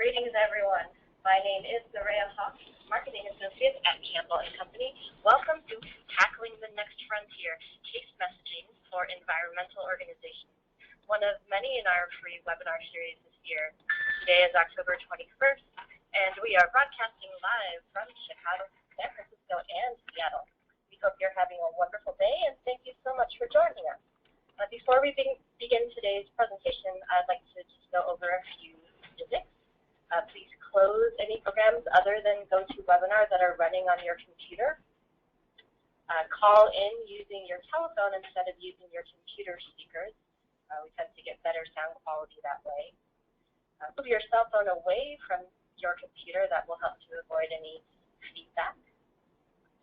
Greetings, everyone. My name is Maria Hawk, Marketing Associate at Campbell & Company. Welcome to Tackling the Next Frontier, Case Messaging for Environmental Organizations, one of many in our free webinar series this year. Today is October 21st, and we are broadcasting live from Chicago, San Francisco, and Seattle. We hope you're having a wonderful day, and thank you so much for joining us. Before we begin today's presentation, I'd like to just go over a few statistics. Please close any programs other than GoToWebinar that are running on your computer. Call in using your telephone instead of using your computer speakers. We tend to get better sound quality that way. Move your cell phone away from your computer. That will help to avoid any feedback.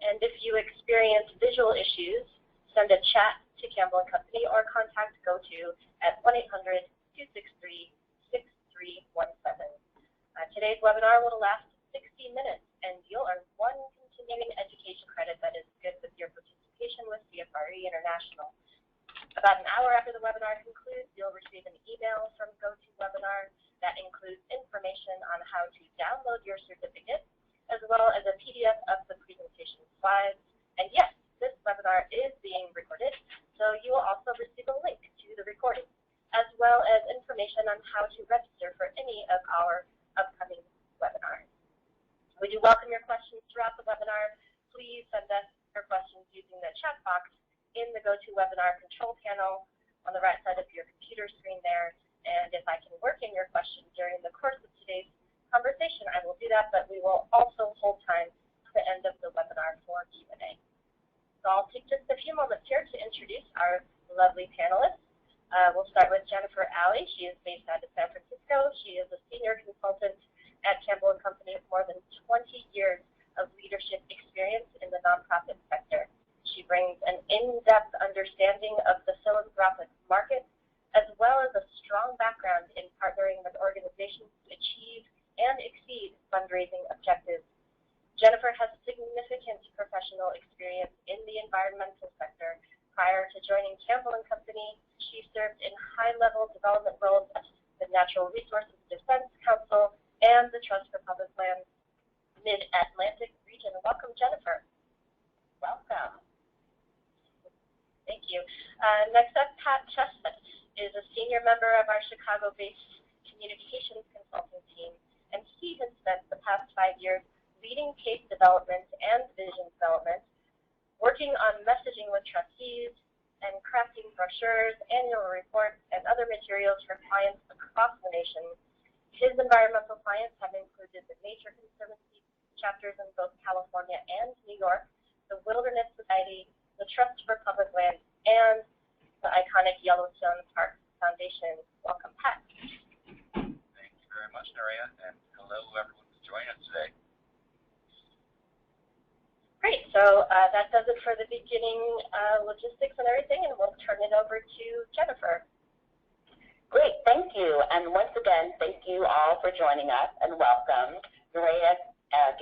And if you experience visual issues, send a chat to Campbell & Company or contact GoTo at 1-800-263-6317. Today's webinar will last 60 minutes, and you'll earn one continuing education credit that is good with your participation with CFRE International. About an hour after the webinar concludes, you'll receive an email from GoToWebinar that includes information on how to download your certificate, as well as a PDF of the presentation slides. And yes, this webinar is being recorded, so you will also receive a link to the recording, as well as information on how to register for any of our upcoming webinars. We do welcome your questions throughout the webinar. Please send us your questions using the chat box in the GoToWebinar control panel on the right side of your computer screen there. And if I can work in your question during the course of today's conversation, I will do that, but we will also hold time to the end of the webinar for Q&A. So I'll take just a few moments here to introduce our lovely panelists. We'll start with Jennifer Alley. She is based out of San Francisco. She is a senior consultant at Campbell & Company with more than 20 years of leadership experience in the nonprofit sector. She brings an in-depth understanding of the philanthropic market, as well as a strong background in partnering with organizations to achieve and exceed fundraising objectives. Jennifer has significant professional experience in the environmental sector. Prior to joining Campbell & Company, she served in high-level development roles at the Natural Resources Defense Council and the Trust for Public Lands Mid-Atlantic region. Welcome, Jennifer. Welcome. Thank you. Next up, Pat Chestnut is a senior member of our Chicago-based communications consulting team, and he has spent the past 5 years leading case development and vision development, working on messaging with trustees, and crafting brochures, annual reports, and other materials for clients across the nation. His environmental clients have included the Nature Conservancy chapters in both California and New York, the Wilderness Society, the Trust for Public Lands, and the iconic Yellowstone Park Foundation. Welcome, Pat. Thank you very much, Naria, and hello everyone who's joining us today. Great, so that does it for the beginning logistics and everything, and we'll turn it over to Jennifer. Great, thank you. And once again, thank you all for joining us and welcome. Maria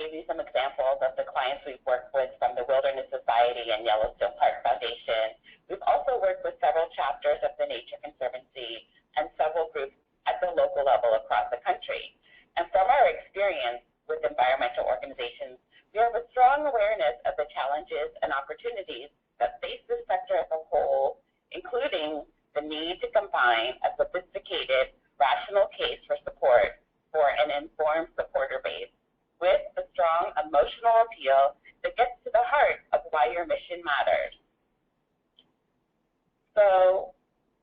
gave you some examples of the clients we've worked with from the Wilderness Society and Yellowstone Park Foundation. We've also worked with several chapters of the Nature Conservancy and several groups at the local level across the country. And from our experience with environmental organizations, we have a strong awareness of the challenges and opportunities that face the sector as a whole, including the need to combine a sophisticated, rational case for support for an informed supporter base with a strong emotional appeal that gets to the heart of why your mission matters. So,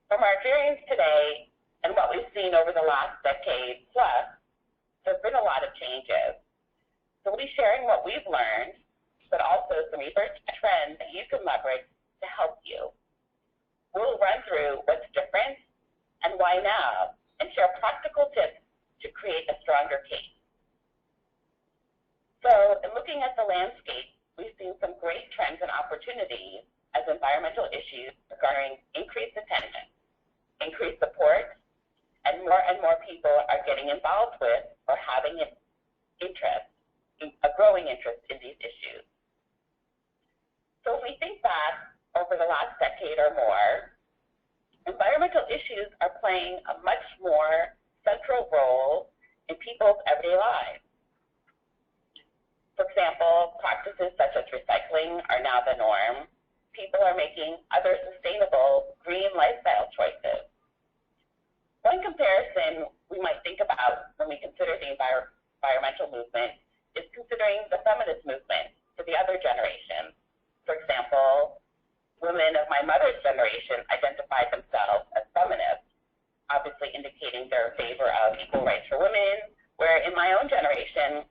from our experience today and what we've seen over the last decade plus, there's been a lot of changes. So we'll be sharing what we've learned, but also some research trends that you can leverage to help you. We'll run through what's different and why now, and share practical tips to create a stronger case. So in looking at the landscape, we've seen some great trends and opportunities as environmental issues are garnering increased attention, increased support, and more people are getting involved with or having an interest, a growing interest in these issues. So if we think back over the last decade or more, environmental issues are playing a much more central role in people's everyday lives. For example, practices such as recycling are now the norm. People are making other sustainable green lifestyle choices. One comparison we might think about when we consider the environmental movement is considering the feminist movement to the other generations. For example, women of my mother's generation identified themselves as feminists, obviously indicating their favor of equal rights for women, where in my own generation,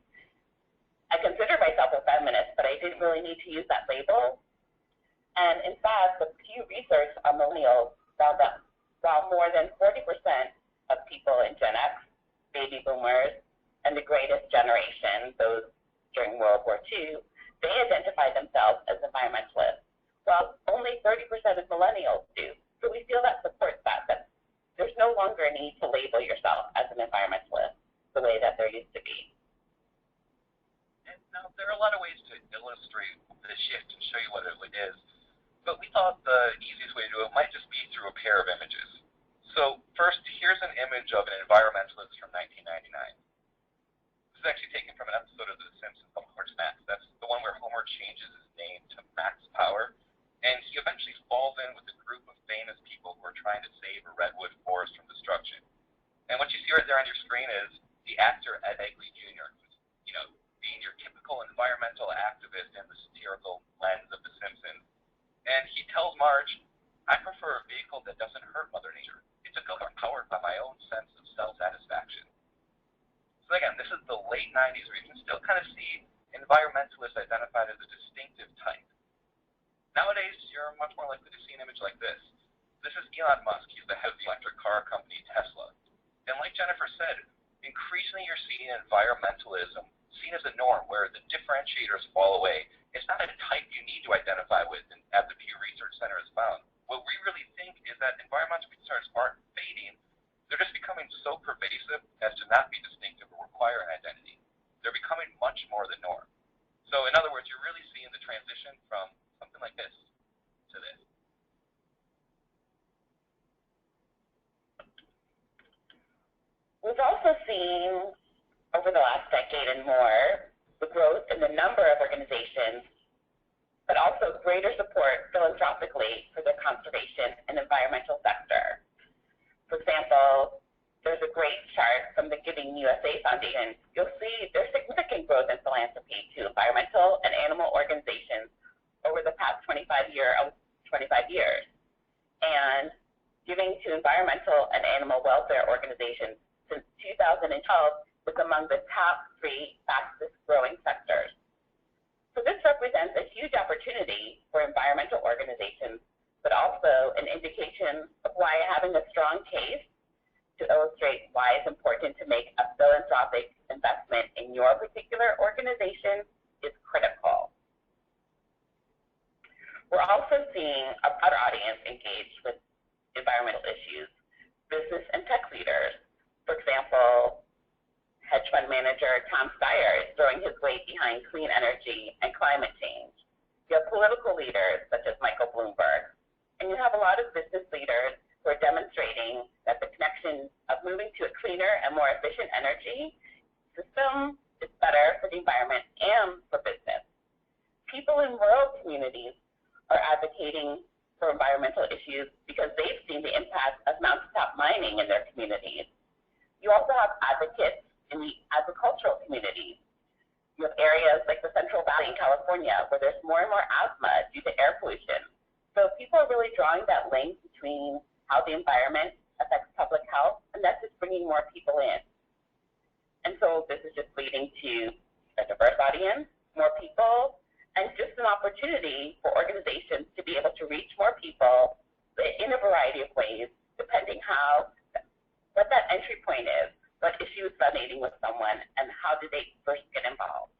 I consider myself a feminist, but I didn't really need to use that label. And in fact, the Pew Research on millennials found that while more than 40% of people in Gen X, baby boomers, and the greatest generation, those during World War II, they identify themselves as environmentalists, while only 30% of millennials do. So we feel that supports that there's no longer a need to label yourself as an environmentalist the way that there used to be. And now, there are a lot of ways to illustrate the shift and show you what it is, but we thought the easiest way to do it might just be through a pair of images. So first, here's an image of an environmentalist from 1999. This is actually taken from an episode of The Simpsons called Horse Max. That's the one where Homer changes his name to Max Power, and he eventually falls in with a group of famous people who are trying to save a redwood forest from destruction. And what you see right there on your screen is the actor Ed Begley Jr., who's, being your typical environmental activist in the satirical lens of The Simpsons. And he tells Marge, "I prefer a vehicle that doesn't hurt Mother Nature. It's a car powered by my own sense of self-satisfaction." So again, this is the late 90s, where you can still kind of see environmentalists identified as a distinctive type. Nowadays, you're much more likely to see an image like this. This is Elon Musk. He's the head of the electric car company Tesla. And like Jennifer said, increasingly you're seeing environmentalism seen as a norm where the differentiators fall away. It's not a type you need to identify with, and as the Pew Research Center has found. What we really think is that environmental concerns aren't fading. They're just becoming so pervasive as to not be distinctive or require an identity. They're becoming much more the norm. So in other words, you're really seeing the transition from something like this to this. We've also seen over the last decade and more the growth in the number of organizations, but also greater support philanthropically for the conservation and environmental sector. For example, there's a great chart from the Giving USA Foundation. You'll see there's significant growth in philanthropy to environmental and animal organizations over the past 25 years. And giving to environmental and animal welfare organizations since 2012 was among the top 3 fastest growing sectors. So this represents a huge opportunity for environmental organizations, but also an indication of why having a strong case to illustrate why it's important to make a philanthropic investment in your particular organization is critical. We're also seeing a broader audience engaged with environmental issues, business and tech leaders. For example, hedge fund manager Tom Steyer is throwing his weight behind clean energy and climate change. You have political leaders such as Michael Bloomberg, and you have a lot of business leaders who are demonstrating that the connection of moving to a cleaner and more efficient energy system is better for the environment and for business. People in rural communities are advocating for environmental issues because they've seen the impact of mountaintop mining in their communities. You also have advocates in the agricultural communities. You have areas like the Central Valley in California where there's more and more asthma due to air pollution. So people are really drawing that link between how the environment affects public health, and that's just bringing more people in. And so this is just leading to a diverse audience, more people, and just an opportunity for organizations to be able to reach more people in a variety of ways, depending what that entry point is. What issue is resonating with someone, and how did they first get involved?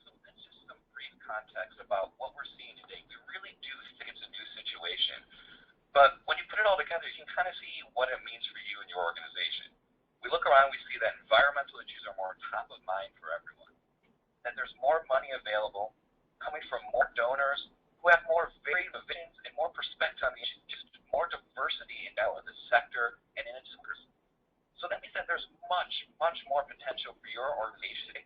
So that's just some brief context about what we're seeing today. We really do think it's a new situation. But when you put it all together, you can kind of see what it means for you and your organization. We look around, we see that environmental issues are more top of mind for everyone. That there's more money available, coming from more donors who have more varied visions and more perspective on the issue, just more diversity in the sector and in its workers. So that means that that there's much, much more potential for your organization,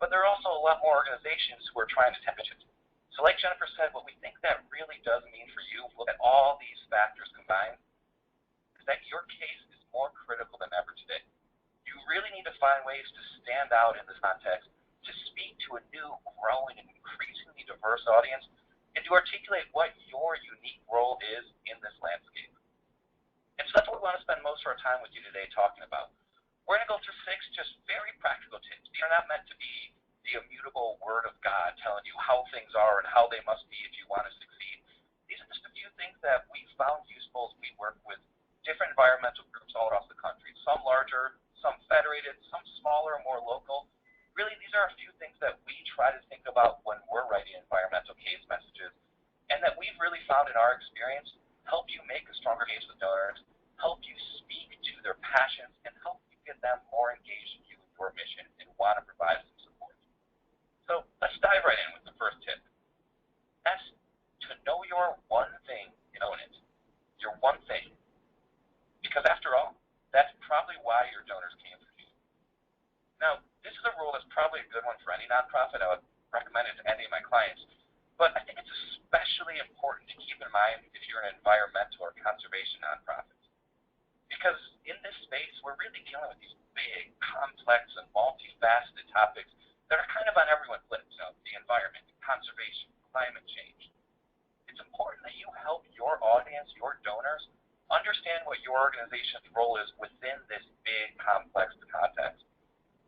but there are also a lot more organizations who are trying to tap into it. So like Jennifer said, what we think that really does mean for you, look at all these factors combined, is that your case is more critical than ever today. You really need to find ways to stand out in this context, to speak to a new, growing, and increasingly diverse audience, and to articulate what your unique role is in this landscape. And so that's what we want to spend most of our time with you today talking about. We're going to go through 6 just very practical tips. These are not meant to be the immutable word of God telling you how things are and how they must be if you want to succeed. These are just a few things that we found useful as we work with different environmental groups all across the country, some larger, some federated, some smaller, more local. Really, these are a few things that we try to think about when we're writing environmental case messages, and that we've really found in our experience help you make a stronger case with donors, help you speak to their passions, and help you get them more engaged in you and your mission and want to provide some support. So let's dive right in with the first tip. That's to know your one thing and own it. Your one thing. Because after all, that's probably why your donors came from you. Now, this is a rule that's probably a good one for any nonprofit. I would recommend it to any of my clients. But I think it's especially important to keep in mind if you're an environmental or conservation nonprofit. Because in this space, we're really dealing with these big, complex, and multifaceted topics that are kind of on everyone's lips. The environment, conservation, climate change. It's important that you help your audience, your donors, understand what your organization's role is within this big, complex context.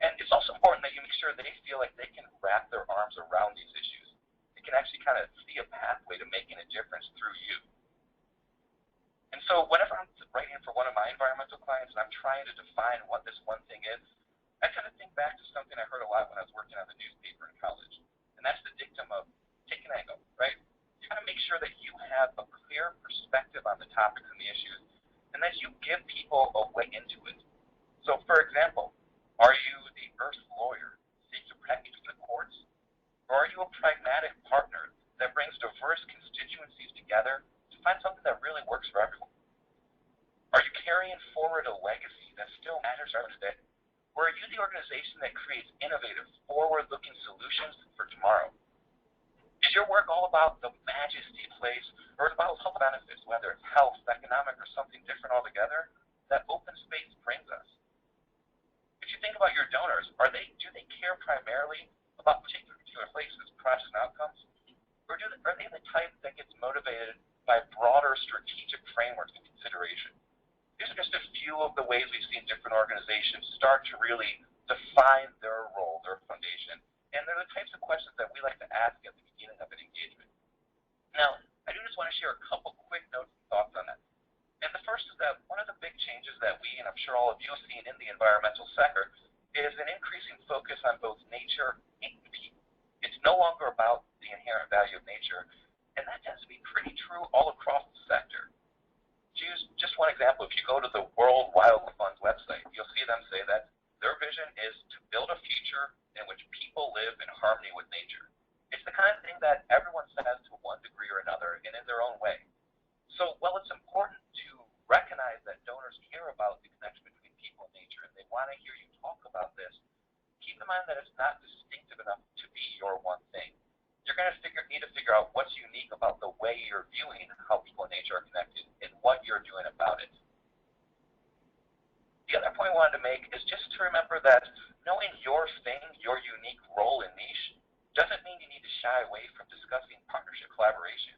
And it's also important that you make sure they feel like they can wrap their arms around these issues. They can actually kind of see a pathway to making a difference through you. And so whenever I'm writing for one of my environmental clients and I'm trying to define what this one thing is, I kind of think back to something I heard a lot when I was working on the newspaper in college. And that's the dictum of take an angle, right? You got to make sure that you have a clear perspective on the topics and the issues, and that you give people a way into it. So, for example, are you the earth lawyer seeking to protect you to the courts? Or are you a pragmatic partner that brings diverse constituencies together to find something that really works for everyone? Are you carrying forward a legacy that still matters today? Or are you the organization that creates innovative, forward-looking solutions for tomorrow? Is your work all about the majesty of place, or is it about health benefits, whether it's health, economic, or something different altogether, that open space brings us? If you think about your donors, do they care primarily about particular places, projects, and outcomes? Or are they the type that gets motivated by broader strategic frameworks and consideration? These are just a few of the ways we've seen different organizations start to really define their role, their foundation. And they're the types of questions that we like to ask at the beginning of an engagement. Now, I do just want to share a couple quick notes and thoughts on that. And the first is that one of the big changes that we, and I'm sure all of you have seen in the environmental sector, is an increasing focus on both nature and people. It's no longer about the inherent value of nature, and that tends to be pretty true all across the sector. To use just one example, if you go to the World Wildlife Fund's website, you'll see them say that their vision is to build a future in which people live in harmony with nature. It's the kind of thing that everyone says to one degree or another and in their own way. So while it's important to recognize that donors care about the connection between people and nature and they want to hear you talk about this, keep in mind that it's not distinctive enough to be your one thing. You're going to need to figure out what's unique about the way you're viewing how people and nature are connected and what you're doing about it. The other point I wanted to make is just to remember that knowing your thing, your unique role and niche, doesn't mean you need to shy away from discussing partnership collaboration.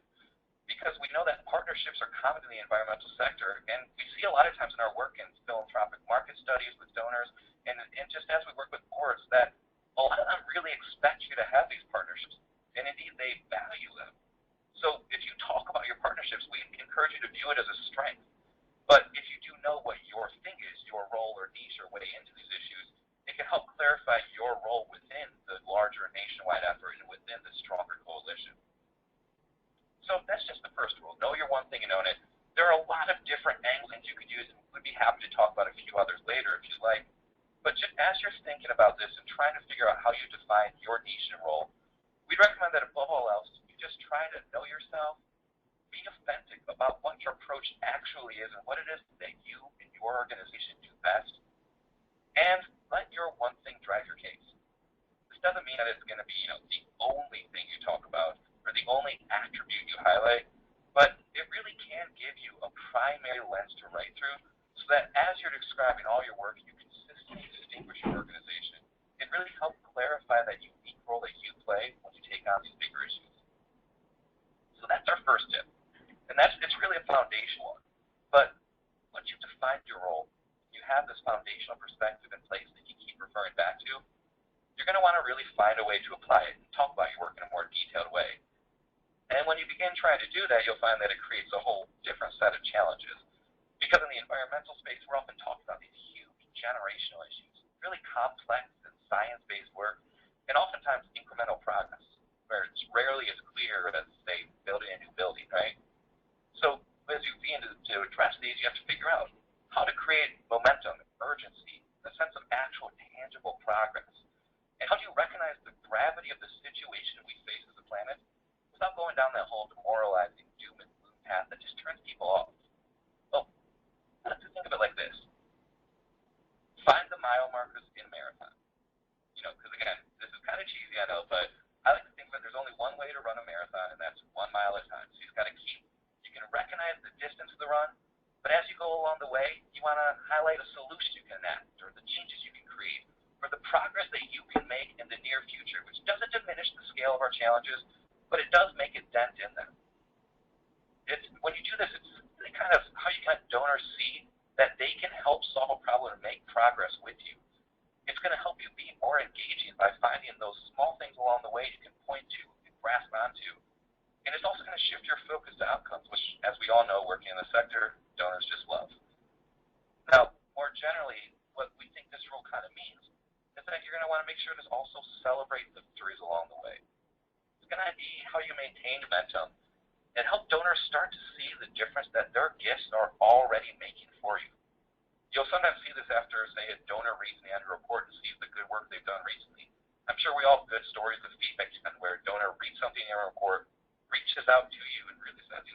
Because we know that partnerships are common in the environmental sector, and we see a lot of times in our work in philanthropic market studies with donors, and just as we work with boards, that a lot of them really expect you to have these partnerships, and indeed they value them. So if you talk about your partnerships, we encourage you to view it as a strength. But if you do know what your thing is, your role or niche or way into these issues, it can help clarify your role within the larger nationwide effort and within the stronger coalition. So that's just the first rule. Know your one thing and own it. There are a lot of different angles you could use, and we'd be happy to talk about a few others later if you like. But just as you're thinking about this and trying to figure out how you define your niche and role, we'd recommend that above all else, you just try to know yourself, be authentic about what your approach actually is and what it is that you and your organization do best, and let your one thing drive your case. This doesn't mean that it's going to be, the only thing you talk about or the only attribute you highlight, but it really can give you a primary lens to write through so that as you're describing all your work, you consistently distinguish your organization. It really helps clarify that unique role that you play when you take on these bigger issues. So that's our first tip. And it's really a foundational one. But once you've defined your role, you have this foundational perspective in place that you keep referring back to, you're going to want to really find a way to apply it and talk about your work in a more detailed way. And when you begin trying to do that, you'll find that it creates a whole different set of challenges. Because in the environmental space, we're often talking about these huge generational issues, really complex and science-based work, and oftentimes incremental progress, where it's rarely as clear as, say, building a new building, right? So as you begin to address these, you have to figure out how to create momentum, urgency, a sense of actual tangible progress. And how do you recognize the gravity of the situation we face as a planet without going down that whole demoralizing doom and gloom path that just turns people off? Well, let's just think of it like this. Find the mile markers in a marathon. Because again, this is kind of cheesy, I know, but I like to think that there's only one way to run a marathon, and that's 1 mile at a time. So you can recognize the distance of the run, but as you go along the way, you want to highlight a solution you can enact, or the changes you can create, or the progress that you can make in the near future, which doesn't diminish the scale of our challenges, but it does make a dent in them. When you do this, it's really kind of how you let donors see that they can help solve a problem and make progress with you. It's going to help you be more engaging by finding those small things along the way you can point to and grasp onto. And it's also going to shift your focus to outcomes, which, as we all know, working in the sector, donors just love. Now, more generally, what we think this rule kind of means is that you're going to want to make sure to also celebrate the victories along the way. It's going to be how you maintain momentum and help donors start to see the difference that their gifts are already making for you. You'll sometimes see this after, say, a donor reads the annual report and sees the good work they've done recently. I'm sure we all have good stories of feedback where a donor reads something in a report, reaches out to you, and really says,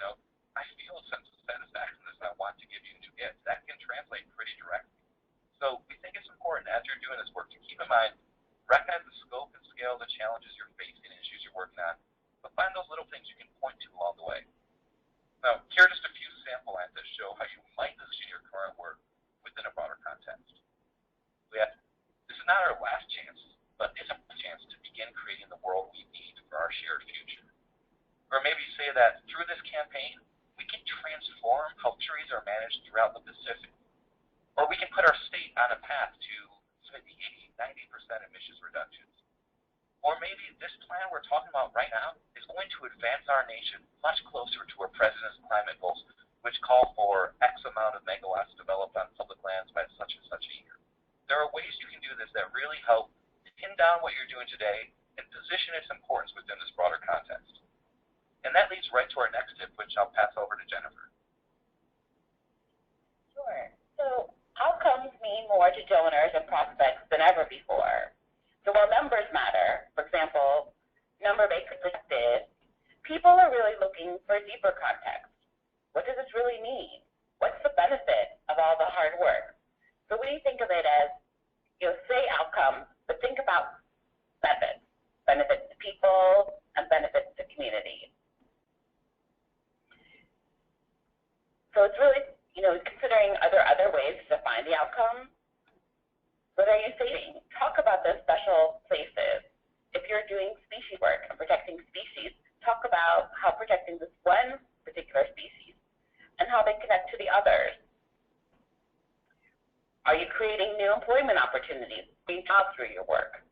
I feel a sense of satisfaction as I want to give you a new gift. That can translate pretty directly. So we think it's important as you're doing this work to keep in mind, recognize the scope and scale of the challenges you're facing and issues you're working on, but find those little things you can point to along the way. Now, here are just a few sample lines that show how you might position your current work within a broader context. This is not our last chance, but it's a chance to begin creating the world we need for our shared future. Or maybe say that through this campaign, we can transform how trees are managed throughout the Pacific. Or we can put our state on a path to 70, 80, 90% emissions reductions. Or maybe this plan we're talking about right now is going to advance our nation much closer to our president's climate goals, which call for X amount of megawatts developed on public lands by such and such a year. There are ways you can do this that really help pin down what you're doing today and position its importance within this broader context. And that leads right to our next tip, which I'll pass over to Jennifer. Sure. So outcomes mean more to donors and prospects than ever before. So while numbers matter, for example, number-based perspective, people are really looking for deeper context. What does this really mean? What's the benefit of all the hard work? So we think of it as, say outcomes, but think about benefits. Benefits to people and benefits to community. So it's really, considering are there other ways to define the outcome? What are you saving? Talk about those special places. If you're doing species work and protecting species, talk about how protecting this one particular species and how they connect to the others. Are you creating new employment opportunities, new jobs through your work?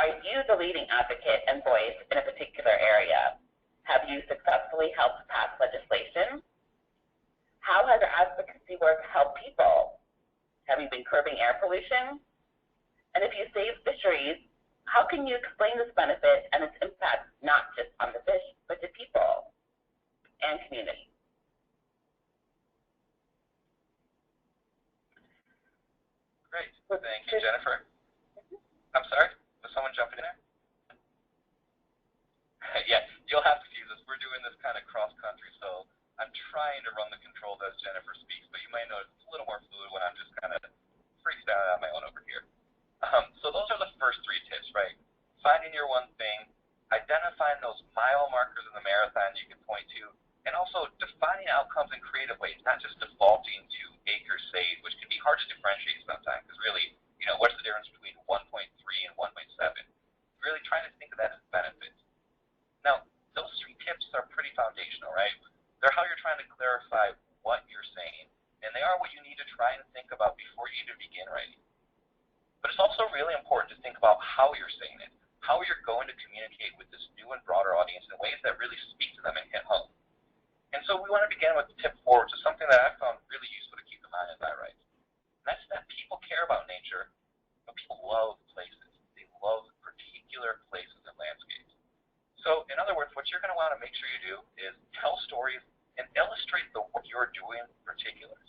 Are you the leading advocate and voice in a particular area? Have you successfully helped pass legislation? How has your advocacy work helped people? Have you been curbing air pollution? And if you save fisheries, how can you explain this benefit and its impact not just on the fish, but to people and community? Great. Thank you, Jennifer. I'm sorry, was someone jumping in there? Yeah, you'll have to excuse us. We're doing this kind of cross-country, so I'm trying to run the controls as Jennifer speaks, but you might notice it's a little more fluid when I'm just kind of freestyling on my own over identifying those mile markers in the marathon you can point to, and also defining outcomes in creative ways, not just defaulting to acres saved, which can be hard to differentiate sometimes, because really, what's the difference between 1.3 and 1.7? Really trying to think of that as benefits. Now, those 3 tips are pretty foundational, right? They're how you're trying to clarify what you're saying, and they are what you need to try and think about before you even begin writing. But it's also really important to think about how you're saying it, how you're going to communicate with this new and broader audience in ways that really speak to them and hit home. And so we want to begin with tip 4, which is something that I found really useful to keep in mind as I write. And that's that people care about nature, but people love places. They love particular places and landscapes. So in other words, what you're going to want to make sure you do is tell stories and illustrate the work you're doing in particulars.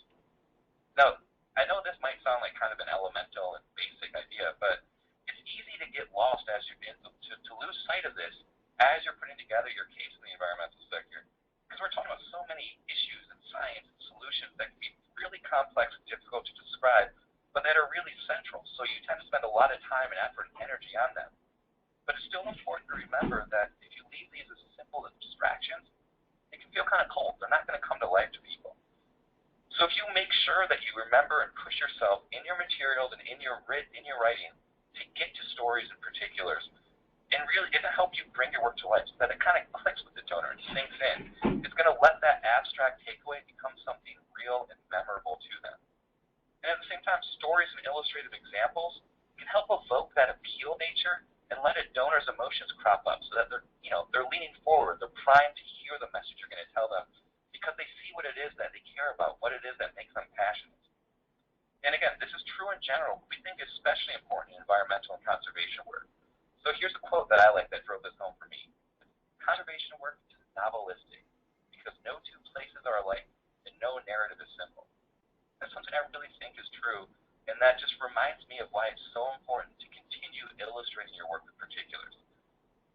Now, I know this might sound like kind of an elemental and basic idea, but it's easy to get lost as you to lose sight of this as you're putting together your case in the environmental sector. Because we're talking about so many issues and science and solutions that can be really complex and difficult to describe, but that are really central. So you tend to spend a lot of time and effort and energy on them. But it's still important to remember that if you leave these as simple as abstractions, it can feel kind of cold. They're not going to come to life to people. So if you make sure that you remember and push yourself in your materials and in your writing to get to stories and particulars, and really it'll help you bring your work to life so that it kind of clicks with the donor and sinks in. It's going to let that abstract takeaway become something real and memorable to them. And at the same time, stories and illustrative examples can help evoke that appeal nature and let a donor's emotions crop up so that they're leaning forward, they're primed to hear the message you're going to tell them because they see what it is that they care about, what it is that makes them passionate. And again, this is true in general, but we think especially important in environmental and conservation work. So here's a quote that I like that drove this home for me. Conservation work is novelistic because no 2 places are alike and no narrative is simple. That's something I really think is true, and that just reminds me of why it's so important to continue illustrating your work with particulars.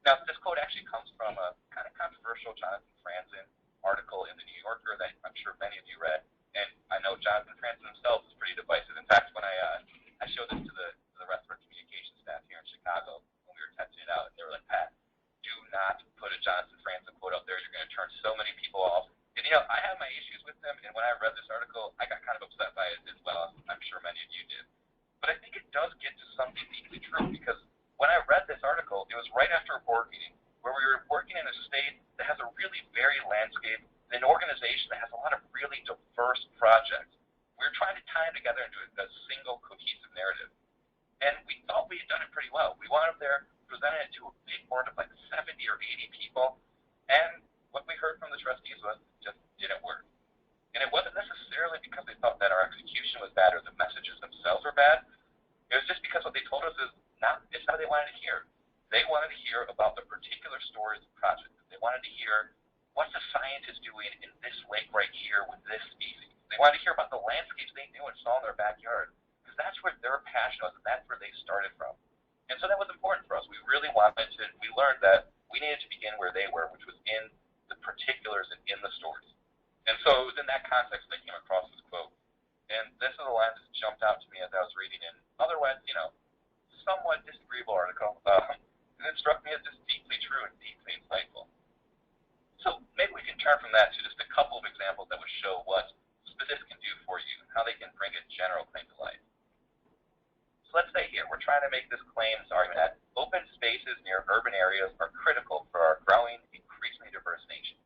Now, this quote actually comes from a kind of controversial Jonathan Franzen article in the New Yorker that I'm sure many of you read, and I know Jonathan Franzen himself is pretty divisive. In fact, when I showed this to the rest of our communications staff here in Chicago when we were testing it out, and they were like, Pat, do not put a Jonathan Franzen quote up there. You're going to turn so many people off. And I have my issues with them, and when I read this article, I got kind of upset by it as well. I'm sure many of you did. But I think it does get to something deeply true, because when I read this article, it was right after a board meeting where we were working in a state that has a really varied landscape, and an organization that has a lot of really diverse projects. We were trying to tie them together into a single cohesive narrative. And we thought we had done it pretty well. We wound up there presenting it to a big board of like 70 or 80 people, and what we heard from the trustees was it just didn't work. And it wasn't necessarily because they thought that our execution was bad or the messages themselves were bad. It was just because what they told us is it's not what they wanted to hear. They wanted to hear about the particular stories of projects. They wanted to hear what's the scientist doing in this lake right here with this species. They wanted to hear about the landscapes they knew and saw in their backyard, because that's where their passion was, and that's where they started from. And so that was important for us. We really we learned that we needed to begin where they were, which was in the particulars and in the stories. And so it was in that context that I came across this quote. And this is a line that jumped out to me as I was reading an otherwise, somewhat disagreeable article. And it struck me as just deeply true and deeply insightful. So maybe we can turn from that to just a couple of examples that would show what specifics can do for you and how they can bring a general claim to life. So let's say here, we're trying to make this claim, this argument that open spaces near urban areas are critical for our growing, increasingly diverse nation.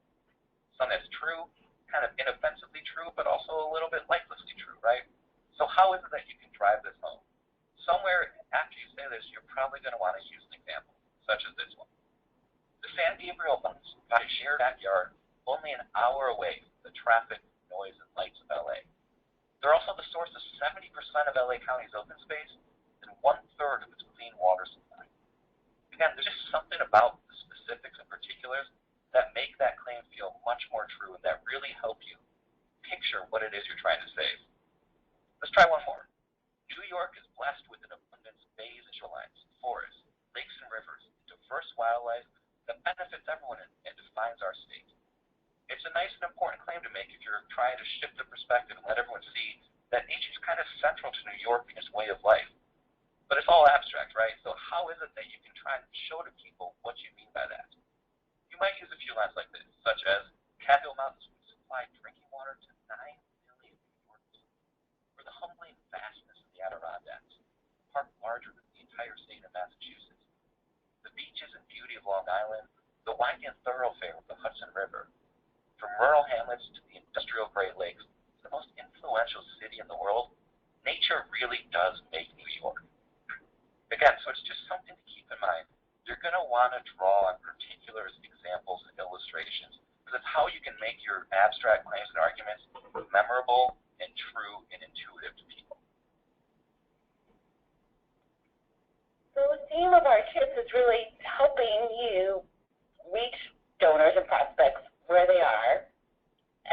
Something that's true, kind of inoffensively true, but also a little bit lifelessly true, right? So how is it that you can drive this home? Somewhere after you say this, you're probably going to want to use an example, such as this one. The San Gabriel Mountains got a shared backyard only an hour away from the traffic, noise, and lights of LA. They're also the source of 70% of LA County's open space and 1/3 of its clean water supply. Again, there's just something about the specifics and particulars that make that claim feel much more true and that really help you picture what it is you're trying to save. Let's try one more. New York is blessed with an abundance of bays and shorelines, forests, lakes and rivers, diverse wildlife that benefits everyone and defines our state. It's a nice and important claim to make if you're trying to shift the perspective and let everyone see that nature is kind of central to New York and its way of life. But it's all abstract, right? So how is it that you can try and show to people what you mean by that? such as Cathill Mountains would supply drinking water to 9 million New Yorkers, or the humbling vastness of the Adirondacks, a park larger than the entire state of Massachusetts, the beaches and beauty of Long Island, the winding thoroughfare of the Hudson River, from rural hamlets to the industrial Great Lakes, the most influential city in the world, nature really does make New York. Again, so it's just something to keep in mind. You're going to want to draw on particular examples and illustrations, because it's how you can make your abstract claims and arguments memorable and true and intuitive to people. So the theme of our tips is really helping you reach donors and prospects where they are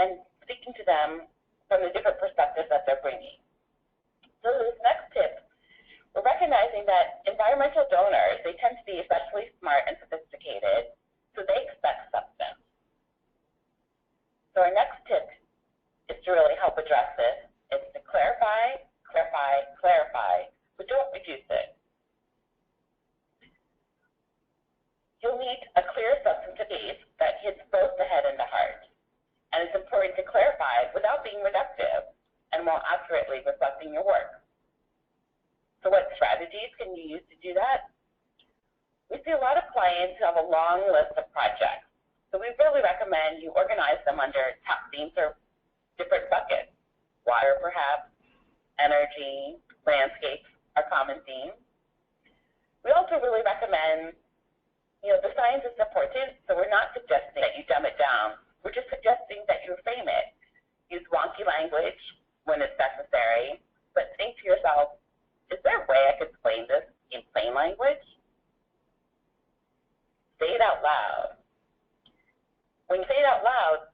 and speaking to them from the different perspectives that they're bringing. So this next tip, we're recognizing that environmental donors, they tend to be especially smart and sophisticated, so they expect substance. So our next tip is to really help address this. It's to clarify, clarify, clarify, but don't reduce it. You'll need a clear substantive base that hits both the head and the heart. And it's important to clarify without being reductive and while accurately reflecting your work. So what strategies can you use to do that? We see a lot of clients who have a long list of projects. So we really recommend you organize them under top themes or different buckets. Water, perhaps, energy, landscapes are common themes. We also really recommend, the science is important, so we're not suggesting that you dumb it down. We're just suggesting that you frame it. Use wonky language when it's necessary, but think to yourself, is there a way I could explain this in plain language? Say it out loud. When you say it out loud,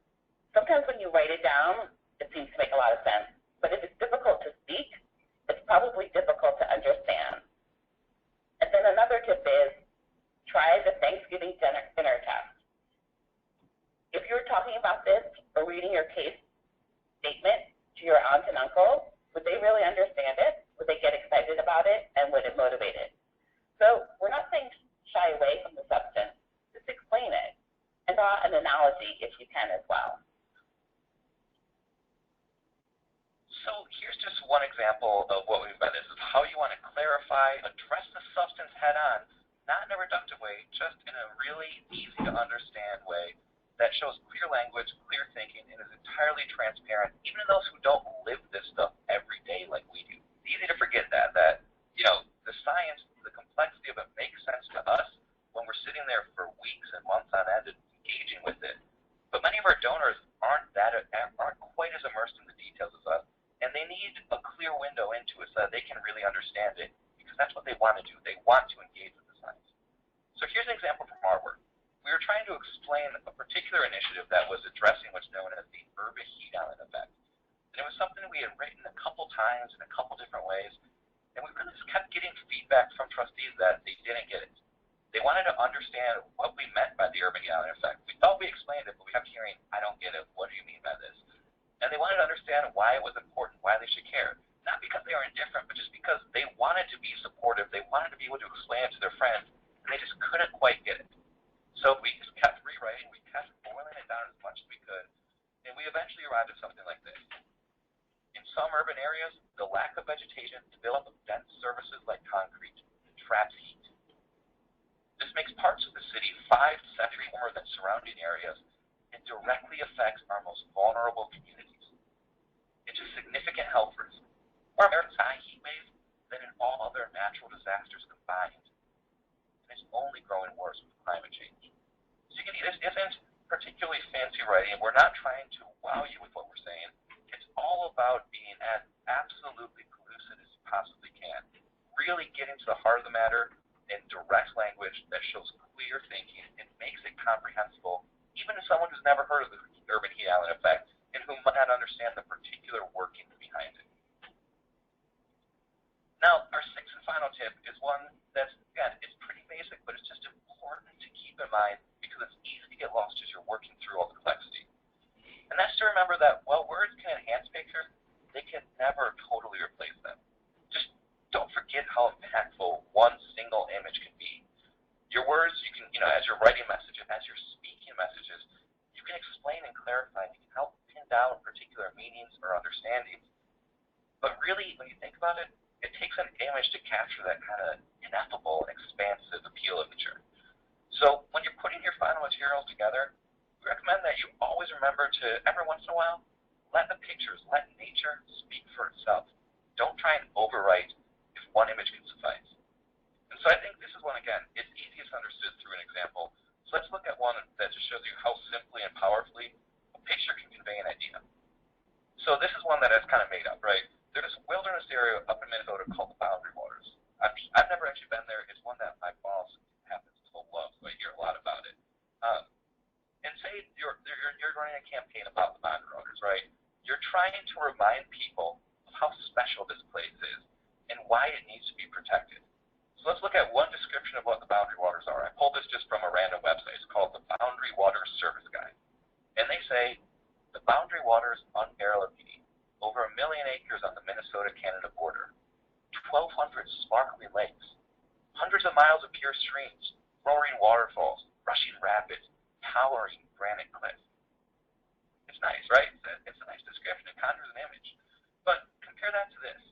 sometimes when you write it down, it seems to make a lot of sense. But if it's difficult to speak, it's probably difficult to understand. And then another tip is, try the Thanksgiving dinner test. If you're talking about this or reading your case statement to your aunt and uncle, would they really understand it? Would they get excited about it? And would it motivate it? So we're not saying shy away from the substance. Just explain it. And draw an analogy if you can as well. So here's just one example of what we've done. This is how you want to clarify, address the substance head on, not in a reductive way, just in a really easy to understand way that shows clear language, clear thinking, and is entirely transparent, even to those who don't live this stuff every day like we do. It's easy to forget that the science, the complexity of it makes sense to us when we're sitting there for weeks and months on end and engaging with it. But many of our donors aren't quite as immersed in the details as us, and they need a clear window into it so that they can really understand it, because that's what they want to do. They want to engage with the science. So here's an example from our work. We were trying to explain a particular initiative that was addressing what's known as the urban heat island effect. And it was something we had written a couple times in a couple different ways, and we really just kept getting feedback from trustees that they didn't get it. They wanted to understand what we meant by the urban heat island effect. We thought we explained it, but we kept hearing, I don't get it, what do you mean by this? And they wanted to understand why it was important, why they should care. Not because they were indifferent, but just because they wanted to be supportive, they wanted to be able to explain it to their friends, and they just couldn't quite get it. So we just kept rewriting, we kept boiling it down as much as we could, and we eventually arrived at something like this. In some urban areas, the lack of vegetation to build up dense surfaces like concrete traps heat. This makes parts of the city 5 centuries warmer than surrounding areas and directly affects our most vulnerable communities. It's a significant health risk, more America's high heat wave than in all other natural disasters combined. And it's only growing worse with climate change. So you can see this isn't particularly fancy writing. We're not trying to wow you with what we're saying. It's all about being as absolutely lucid as you possibly can. Really getting to the heart of the matter in direct language that shows clear thinking and makes it comprehensible, even to someone who's never heard of the urban heat island effect and who might not understand the particular workings behind it. Now, our sixth and final tip is one that's, again, it's pretty basic, but it's just important to keep in mind because it's easy to get lost as you're working through all the complexity. And that's to remember that while words can enhance pictures, they can never totally replace them. Just don't forget how impactful one single image can be. Your words, you can, as you're writing messages, as you're speaking messages, you You can explain and clarify, and you can help pin down particular meanings or understandings. But really, when you think about it, it takes an image to capture that kind of ineffable, expansive appeal of nature. So when you're putting your final materials together, we recommend that you always remember to, every once in a while, let the pictures, let nature speak for itself. Don't try and overwrite if one image can suffice. And so I think this is one, again, it's easiest understood through an example. So let's look at one that just shows you how simply and powerfully a picture can convey an idea. So this is one that is kind of made up, right? There's this wilderness area up in Minnesota called the Boundary Waters. I've never actually been there. It's one that my boss happens to love, so I hear a lot about it. And say you're running a campaign about the Boundary Waters, right? You're trying to remind people of how special this place is and why it needs to be protected. So let's look at one description of what the Boundary Waters are. I pulled this just from a random website. It's called the Boundary Waters Service Guide. And they say, the Boundary Waters unparalleled beauty, over 1 million acres on the Minnesota-Canada border, 1,200 sparkling lakes, hundreds of miles of pure streams, roaring waterfalls, rushing rapids, towering granite cliffs. It's nice, right? It's a nice description. It conjures an image. But compare that to this.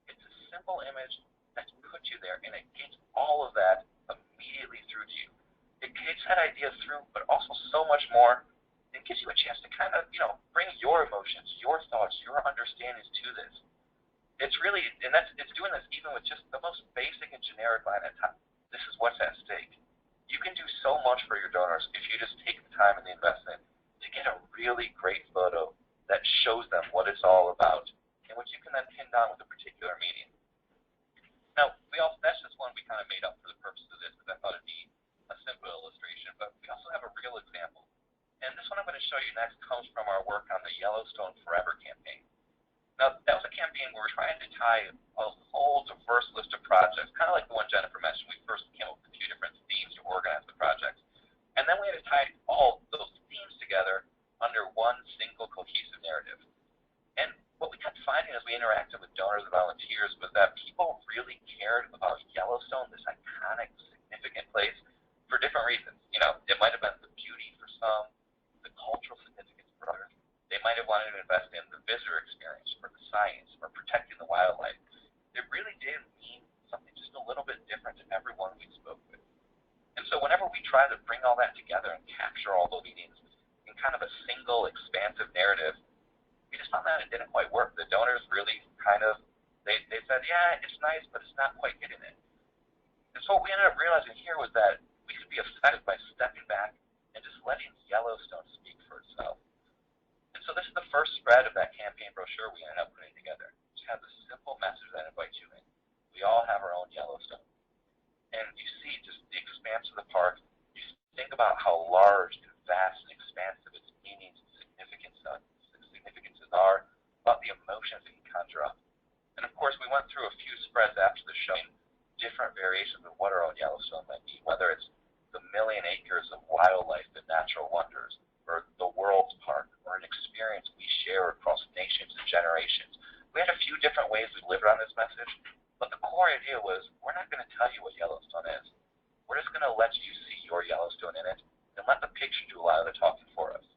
It's a simple image that's put you there, and it gets all of that immediately through to you. It gets that idea through, but also so much more. It gives you a chance to kind of, bring your emotions, your thoughts, your understandings to this. It's really, and it's doing this even with just the most basic and generic line at top. This is what's at stake. You can do so much for your donors if you just take the time and the investment to get a really great photo that shows them what it's all about, and which you can then pin down with a particular meaning. Now, that's just one we kind of made up for the purpose of this, because I thought it'd be a simple illustration, but we also have a real example. And this one I'm going to show you next comes from our work on the Yellowstone Forever campaign. Now, that was a campaign where we're trying to tie a whole diverse list of projects, kind of like the one Jennifer mentioned. We first came up with a few different themes to organize the projects. And then we had to tie all those themes together under one single cohesive narrative. And what we kept finding as we interacted with donors and volunteers was that people really cared about Yellowstone, this iconic, significant place, for different reasons. It might have been the beauty for some, the cultural significance for others. They might have wanted to invest in the visitor experience or the science or protecting the wildlife. It really did mean something just a little bit different to everyone we spoke with. And so whenever we try to bring all that together and capture all those meanings in kind of a single expansive narrative, we just found that it didn't quite work. The donors really they said, yeah, it's nice, but it's not quite getting it. And so what we ended up realizing here was that we could be effective by stepping back and just letting Yellowstone speak for itself. And so this is the first spread of that campaign brochure we ended up putting together. Just have the simple message that invites you in. We all have our own Yellowstone. And you see just the expanse of the park. You think about how large and vast and expansive its meanings and significances are, about the emotions it can conjure up. And of course, we went through a few spreads after the show, different variations of what our own Yellowstone might be, whether it's the 1 million acres of wildlife and natural wonders, or the world's park, or an experience we share across nations and generations. We had a few different ways we delivered on this message, but the core idea was, we're not going to tell you what Yellowstone is. We're just going to let you see your Yellowstone in it, and let the picture do a lot of the talking for us.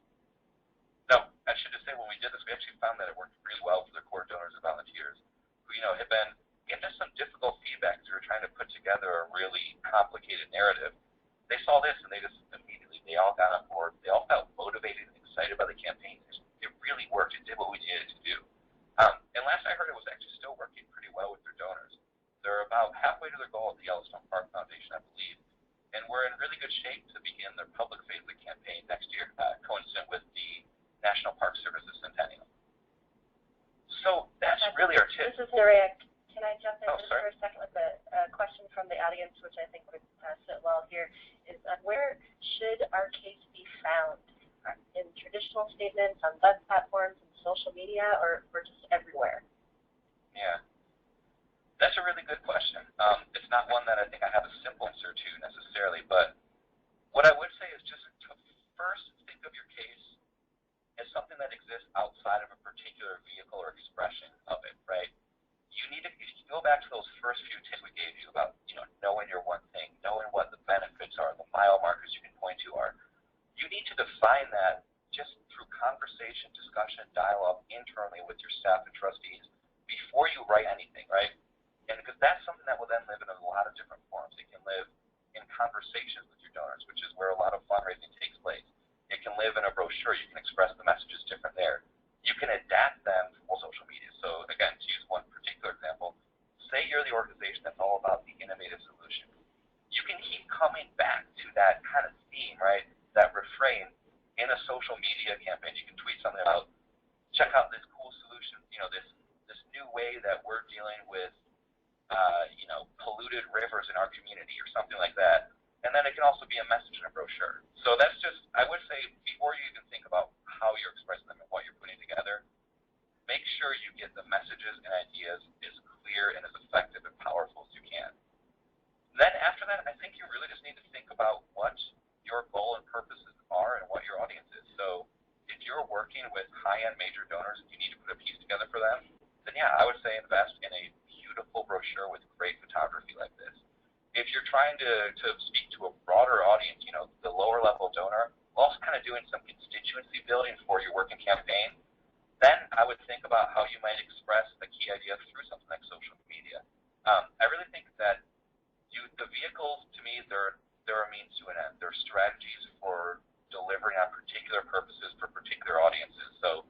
Now, I should just say, when we did this, we actually found that it worked really well for the core donors and volunteers, who, had been giving us some difficult feedback as we were trying to put together a really complicated narrative. They saw this, and they just immediately, they all got on board. They all felt motivated and excited by the campaign. It really worked. It did what we needed to do. And last I heard, it was actually still working pretty well with their donors. They're about halfway to their goal at the Yellowstone Park Foundation, I believe, and we're in really good shape to begin their public phase of the campaign next year, coincident with the National Park Service's centennial. So that's really our tip. This is Nuria. Can I jump in for a second with a question from the audience, which I think would fit well here, is where should our case be found? In traditional statements, on web platforms, and social media, or just everywhere? Yeah. That's a really good question. It's not one that I think I have a simple answer to necessarily, but what I would say is just to first think of your case as something that exists outside of a particular vehicle or expression of it, right? You need to, if you go back to those first few tips we gave you about, knowing your one thing, knowing what the benefits are, the mile markers you can point to are, you need to donors, which is where a lot of fundraising takes place. It can live in a brochure. You can express the messages different there. You can adapt them for social media. So again, to use one particular example, say you're the organization that's all about the innovative solution. You can keep coming back to that kind of theme, right? That refrain in a social media campaign. You can tweet something about, check out this cool solution, this new way that we're dealing with, polluted rivers in our community or something like that. And then it can also be a message in a brochure. So that's just, I would say, before you even think about how you're expressing them and what you're putting together, make sure you get the messages and ideas as clear and as effective and powerful as you can. Then after that, I think you really just need to think about what your goal and purposes are and what your audience is. So if you're working with high-end major donors and you need to put a piece together for them, then yeah, I would say invest in a beautiful brochure with great photography like this. If you're trying to speak to a broader audience, the lower level donor, also kind of doing some constituency building for your working campaign, then I would think about how you might express the key ideas through something like social media. I really think that the vehicles, to me, they're a means to an end. They're strategies for delivering on particular purposes for particular audiences. So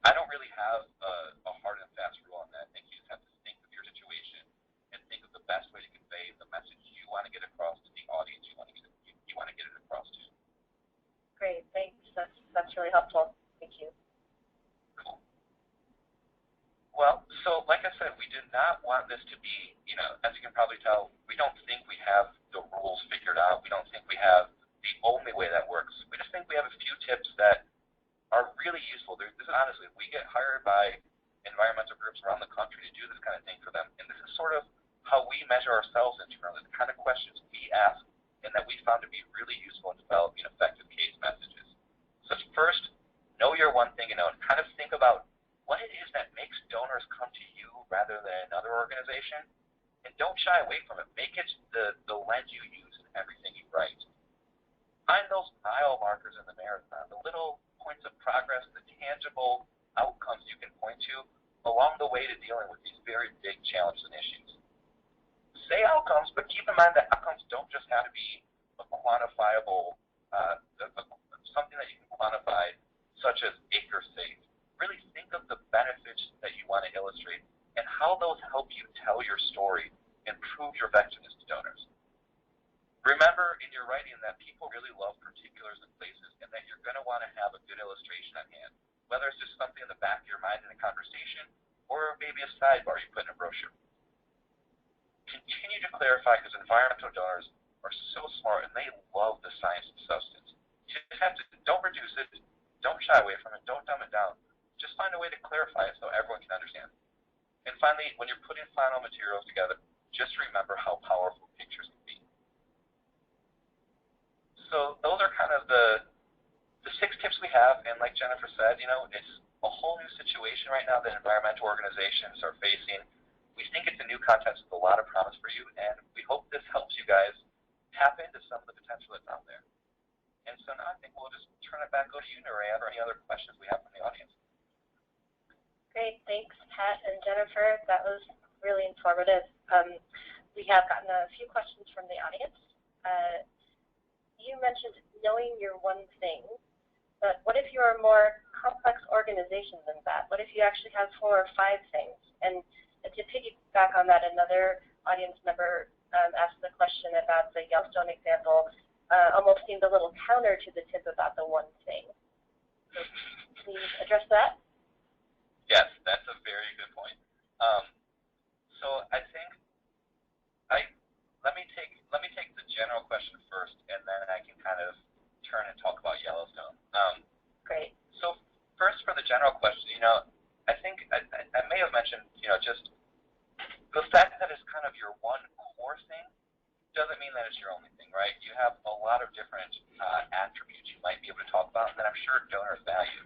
I don't really have a hard and fast rule on that. I think you just have to think of your situation and think of the best way to convey the message you want to get across to the audience you want to get it across to. Great, thanks. That's really helpful. Thank you. Cool. Well, so like I said, we did not want this to be, as you can probably tell, we don't think we have the rules figured out. We don't think we have the only way that works. We just think we have a few tips that are really useful. This is honestly, we get hired by environmental groups around the country to do this kind of thing for them. And this is sort of how we measure ourselves internally, the kind of questions we ask and that we found to be really useful in developing effective case messages. So first, know your one thing, and kind of think about what it is that makes donors come to you rather than another organization. And don't shy away from it. Make it the lens you use in everything you write. Find those mile markers in the marathon, the little points of progress, the tangible outcomes you can point to along the way to dealing with these very big challenges and issues. Say outcomes, but keep in mind that outcomes don't just have to be a quantifiable, something that you can quantify, such as acres saved. Really think of the benefits that you want to illustrate and how those help you tell your story and prove your effectiveness to donors. Remember in your writing that people really love particulars and places and that you're going to want to have a good illustration on hand, whether it's just something in the back of your mind in a conversation or maybe a sidebar you put in a brochure. Continue to clarify because environmental donors are so smart and they love the science and substance. You just have to, don't reduce it, don't shy away from it, don't dumb it down. Just find a way to clarify it so everyone can understand. And finally, when you're putting final materials together, just remember how powerful pictures can be. So those are kind of the 6 tips we have, and like Jennifer said, it's a whole new situation right now that environmental organizations are facing. We think it's a new context with a lot of promise for you, and we hope this helps you guys tap into some of the potential that's out there. And so now I think we'll just turn it back over to you, Nerea, for any other questions we have from the audience. Great, thanks, Pat and Jennifer. That was really informative. We have gotten a few questions from the audience. You mentioned knowing your one thing, but what if you're a more complex organization than that? What if you actually have 4 or 5 things? And to piggyback on that, another audience member asked the question about the Yellowstone example, almost seemed a little counter to the tip about the one thing. So can you address that? Yes, that's a very good point. So I think let me take the general question first, and then I can kind of turn and talk about Yellowstone. Great. So first, for the general question, I think I may have mentioned, just the fact that it's kind of your one core thing doesn't mean that it's your only thing, right? You have a lot of different attributes you might be able to talk about that I'm sure donors value.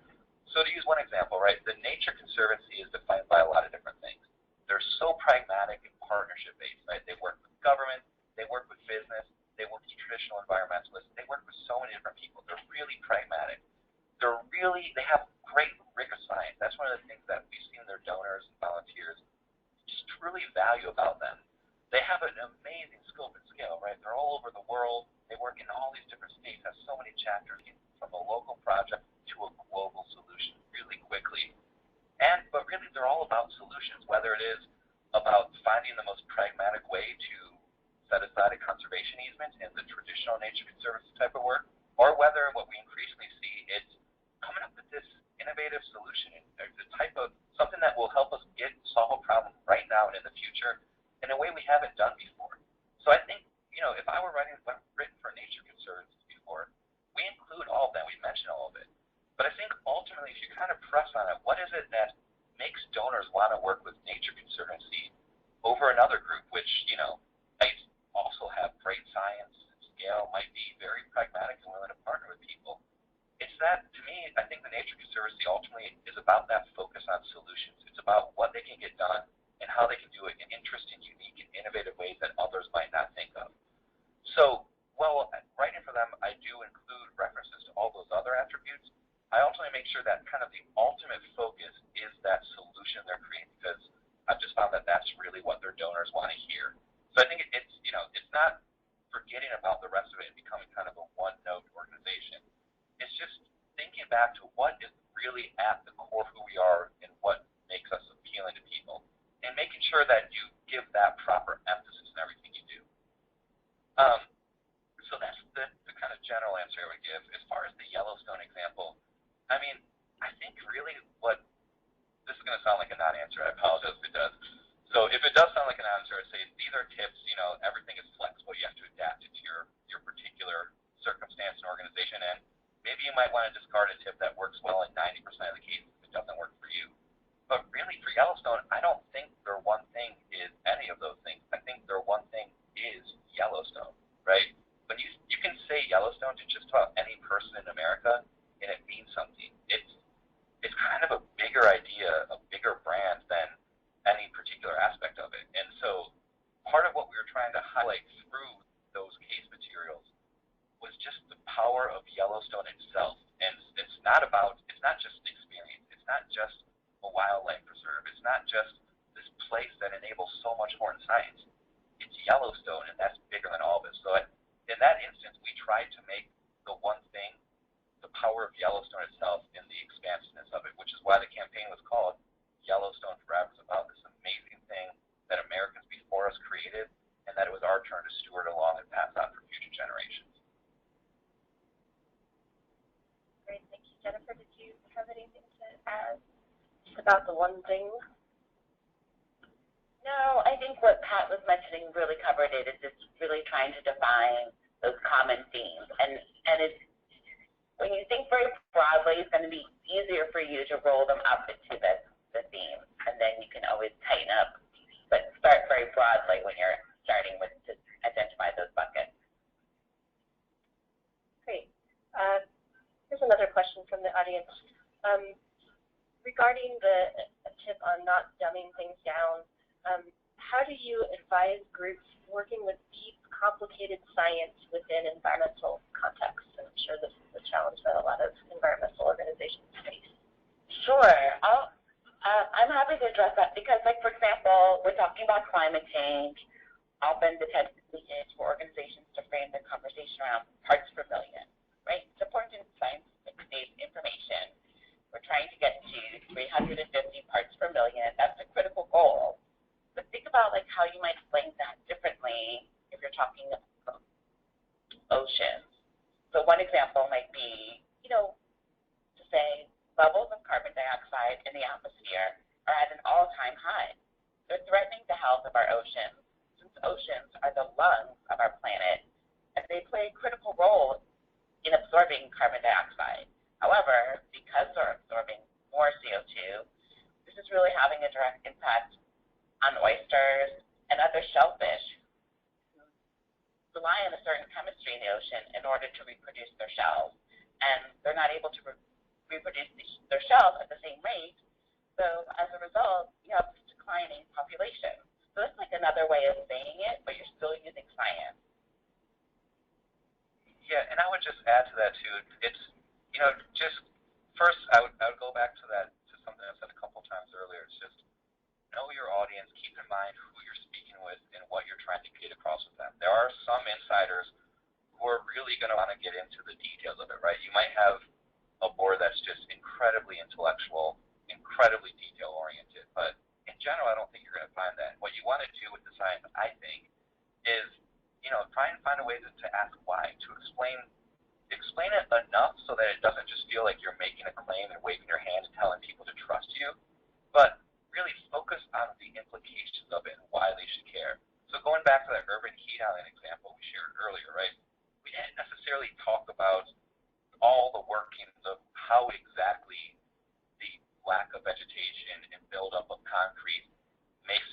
So to use one example, right, the Nature Conservancy is defined by a lot of different things. They're so pragmatic and partnership-based, right? They work with government, they work with business, they work with traditional environmentalists, they work with so many different people. They're really pragmatic. They have great rigorous science. That's one of the things that we've seen their donors and volunteers just truly value about them. They have an amazing scope and scale, right? They're all over the world. They work in all these different states, have so many chapters, from a local project to a global solution really quickly. But really, they're all about solutions, whether it is about finding the most pragmatic way to set aside a conservation easement in the traditional nature conservancy type of work, or whether what we increasingly see is coming up with this innovative solution, the type of something that will help us solve a problem right now and in the future in a way we haven't done before. So I think, if I were written for nature conservancy before, we include all of that. We mention all of it. But I think ultimately, if you kind of press on it, what is it that makes donors want to work with nature conservancy over another group, which, might also have great science, scale, might be very pragmatic and willing to partner with people? It's that, to me, I think the nature conservancy ultimately is about that focus on solutions. It's about what they can get done and how they can do it in interesting, unique, and innovative ways that others might not think of. So, while writing for them, I do include references to all those other attributes. I ultimately make sure that kind of the ultimate focus is that solution they're creating, because I've just found that that's really what their donors want to hear. So I think it's not forgetting about the rest of it and becoming kind of a one-note organization. It's just thinking back to what is really at the core of who we are and what makes us appealing to people, and making sure that you give that proper emphasis in everything you do. So that's the kind of general answer I would give. As far as the Yellowstone example, I mean, I think really this is going to sound like a non-answer. I apologize if it does. So if it does sound like an answer, I'd say these are tips. Everything is flexible. You have to adapt it to your particular circumstance and organization. And maybe you might want to discard a tip that works well in 90% of the cases if it doesn't work for you. But really, for Yellowstone, I don't think their one thing is any of those things. I think their one thing is Yellowstone, right? When you can say Yellowstone to just about any person in America, and it means something. It's kind of a bigger idea, a bigger brand than any particular aspect of it. And so part of what we were trying to highlight through those case materials was just the power of Yellowstone itself. And it's not just an experience. It's not just a wildlife preserve. It's not just this place that enables so much more in science. It's Yellowstone, and that's bigger than all of it. So in that instance, we tried to make the one thing the power of Yellowstone itself and the expansiveness of it, which is why the campaign was called Yellowstone Forever. It's about this amazing thing that Americans before us created, and that it was our turn to steward along and pass on for future generations. Great, thank you. Jennifer, did you have anything to add about the one thing? No, I think what Pat was mentioning really covered it. It's just really trying to define those common themes. And it's, when you think very broadly, it's going to be easier for you to roll them up into the theme, and then you can always tighten up. But start very broadly when you're starting with to identify those buckets. Great. Here's another question from the audience. Regarding a tip on not dumbing things down, how do you advise groups working with deep, complicated science within environmental contexts? And I'm sure this is a challenge that a lot of environmental organizations face. Sure. I'm happy to address that because, like, for example, we're talking about climate change. Often the tendency is for organizations to frame their conversation around parts per million, right? It's important in science-based information. We're trying to get to 350 parts per million. That's a critical goal. But think about like how you might explain that differently if you're talking about oceans. So one example might be, to say levels of carbon dioxide in the atmosphere are at an all-time high. They're threatening the health of our oceans, since oceans are the lungs of our planet, and they play a critical role in absorbing carbon dioxide. However, because they're absorbing more CO2, this is really having a direct impact on oysters and other shellfish who rely on a certain chemistry in the ocean in order to reproduce their shells. And they're not able to reproduce their shells at the same rate. So as a result, you have declining population. So that's like another way of saying it, but you're still using science. Yeah, and I would just add to that too. It's, just first I would go back to something I said a couple times earlier. It's just know your audience, keep in mind who you're speaking with and what you're trying to get across with them. There are some insiders who are really going to want to get into the details of it, right? You might have a board that's just incredibly intellectual, incredibly detail-oriented, but in general, I don't think you're going to find that. What you want to do with the science, I think, is, try and find a way to ask why, to explain it enough so that it doesn't just feel like you're making a claim and waving your hand and telling people to trust you, but really focus on the implications of it and why they should care. So going back to that urban heat island example we shared earlier, right? We didn't necessarily talk about all the workings of how exactly the lack of vegetation and buildup of concrete makes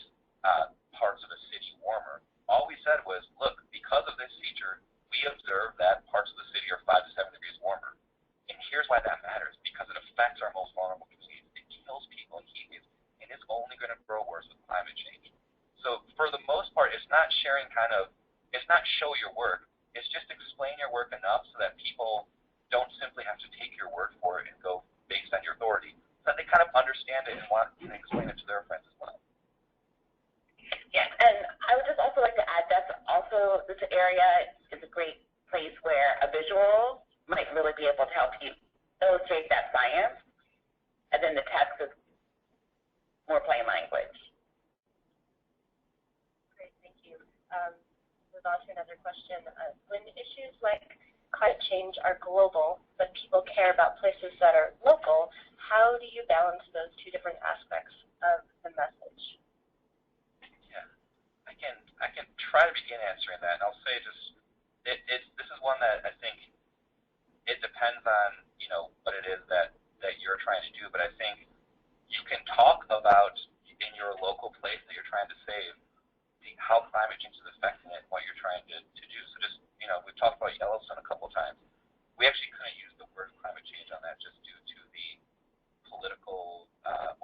parts of a city warmer. All we said was, look, because of this feature, we observed that parts of the city are 5 to 7 degrees warmer. And here's why that matters, because it affects our most vulnerable communities. It kills people in heat waves, and it's only going to grow worse with climate change. So for the most part, it's not sharing it's not show your work. It's just explain your work enough so that people don't simply have to take your word for it and go based on your authority, so that they kind of understand it and want to explain it to their friends as well. Yeah, and I would just also like to add this area is a great place where a visual might really be able to help you illustrate that science, and then the text is more plain language. Great, thank you. Move on to another question. When issues like climate change are global, but people care about places that are local, how do you balance those two different aspects of the message? Yeah, I can try to begin answering that, and I'll say just this is one that I think it depends on what it is that you're trying to do, but I think you can talk about in your local place that you're trying to save how climate change is affecting it and what you're trying to do. So just we've talked about Yellowstone a couple times. We actually couldn't use the word climate change on that just due to the political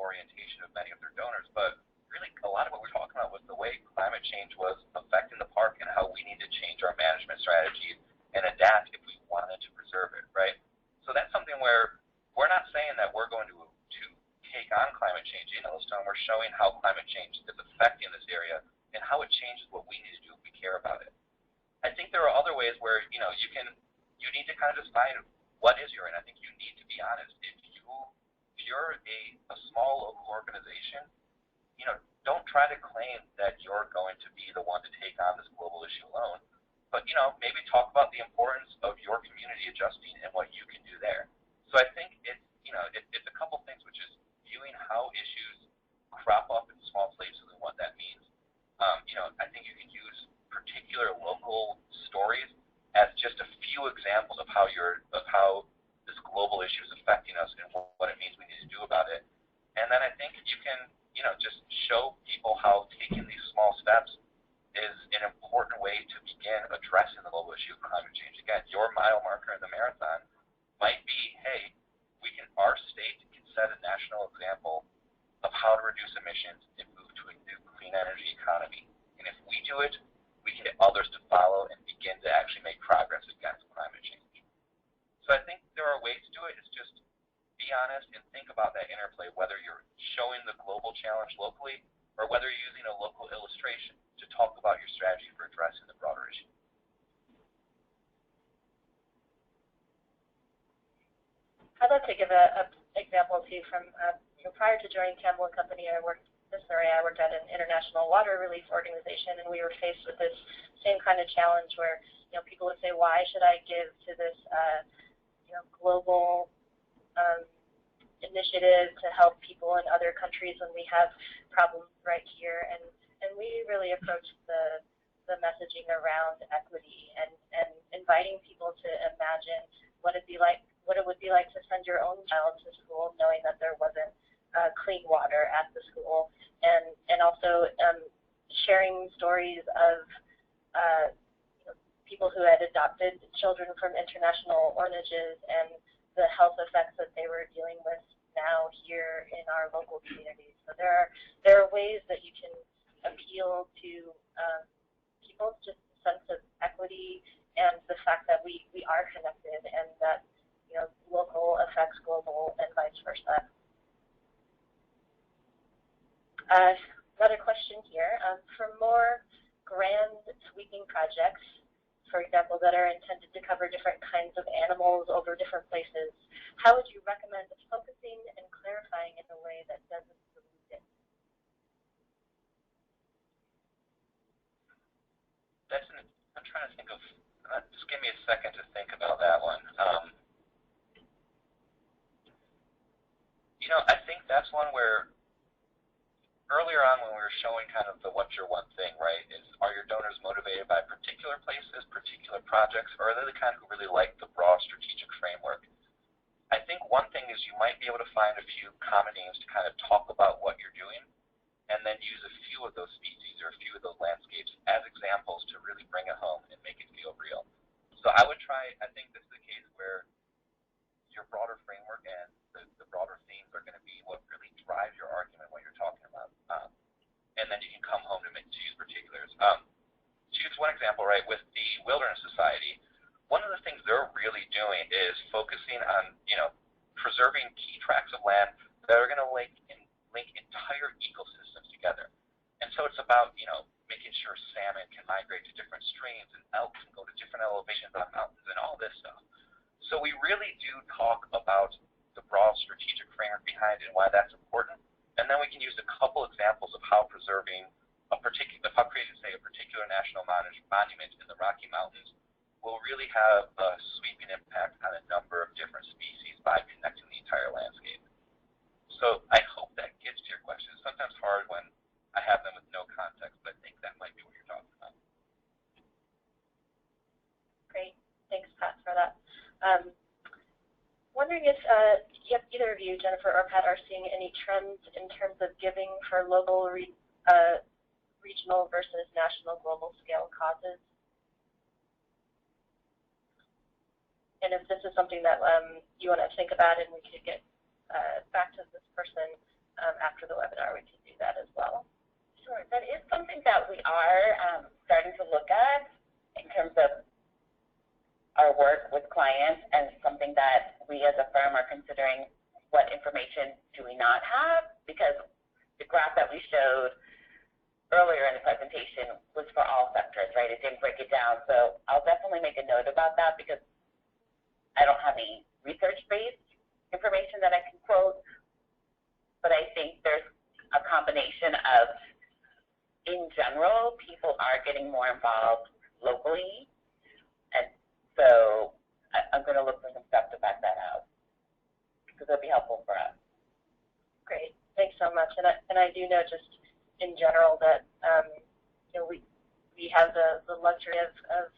orientation of many of their donors, but really a lot of what we're talking about was the way climate change was affecting the park and how we need to change our management strategies and adapt if we wanted to preserve it, right? So that's something where we're not saying that we're going to take on climate change in Yellowstone. We're showing how climate change is affecting this area and how it changes what we need to do if we care about it. I think there are other ways where you need to kind of decide what is your, and I think you need to be honest. If you're a small local organization, don't try to claim that you're going to be the one to take on this global issue alone, but maybe talk about the importance of your community adjusting and what you can do there. So I think it's a couple things, which is viewing how issues crop up in small places and what that means. I think you can use particular local stories as just a few examples of how this global issue is affecting us and what it means we need to do about it. And then I think you can just show people how taking these small steps is an important way to begin addressing the global issue of climate change. Again, your mile marker in the marathon might be, hey, our state can set a national example of how to reduce emissions and move to a new clean energy economy. And if we do it, we can get others to follow and begin to actually make progress against climate change. So I think there are ways to do it. It's just be honest and think about that interplay, whether you're showing the global challenge locally or whether you're using a local illustration to talk about your strategy for addressing the broader issue. I'd like to give an example too from prior to joining Campbell & Company. I worked at an international water relief organization, and we were faced with this same kind of challenge where people would say, why should I give to this global initiative to help people in other countries when we have problems right here? And we really approached the messaging around equity and inviting people to imagine what it would be like to send your own child to school knowing that there wasn't clean water at the school, and also sharing stories of people who had adopted children from international orphanages and the health effects that they were dealing with now here in our local communities. So there are ways that you can appeal to people's just sense of equity and the fact that we are connected and that local affects global and vice versa. Another question here. For more grand sweeping projects, for example, that are intended to cover different kinds of animals over different places, how would you recommend focusing and clarifying in a way that doesn't dilute it? I'm trying to think of, just give me a second to think about that one. I think that's one where earlier on when we were showing kind of the what's your one thing, right, is are your donors motivated by particular places, particular projects, or are they the kind who really like the broad strategic framework? I think one thing is you might be able to find a few common names to kind of talk about what you're doing, and then use a few of those species or a few of those landscapes as examples to really bring it home and make it feel real. So I would try, I think this is the case where your broader framework and the broader themes are going to be what really drive your argument, what you're talking about. And then you can come home to use particulars. To use one example, right, with the Wilderness Society, one of the things they're really doing is focusing on, preserving key tracts of land that are going to link entire ecosystems together. And so it's about, making sure salmon can migrate to different streams and elk can go to different elevations on mountains and all this stuff. So we really do talk about the broad strategic framework behind it and why that's important. And then we can use a couple examples of how preserving how creating, say, a particular national monument in the Rocky Mountains will really have a sweeping impact on a number of different species by connecting the entire landscape. So I hope that gets to your question. It's sometimes hard when I have them with no context, but I think that might be what you're talking about. Great. Thanks, Pat, for that. Wondering if either of you, Jennifer or Pat, are seeing any trends in terms of giving for local, regional versus national global scale causes? And if this is something that you want to think about and we could get back to this person after the webinar, we could do that as well. Sure, that is something that we are starting to look at in terms of our work with clients, and something that we as a firm are considering what information do we not have, because the graph that we showed earlier in the presentation was for all sectors, right? It didn't break it down. So I'll definitely make a note about that because I don't have any research-based information that I can quote, but I think there's a combination of, in general, people are getting more involved locally, and so I'm going to look for some stuff to back that out because it'll be helpful for us. Great, thanks so much. And I do know just in general that we have the luxury of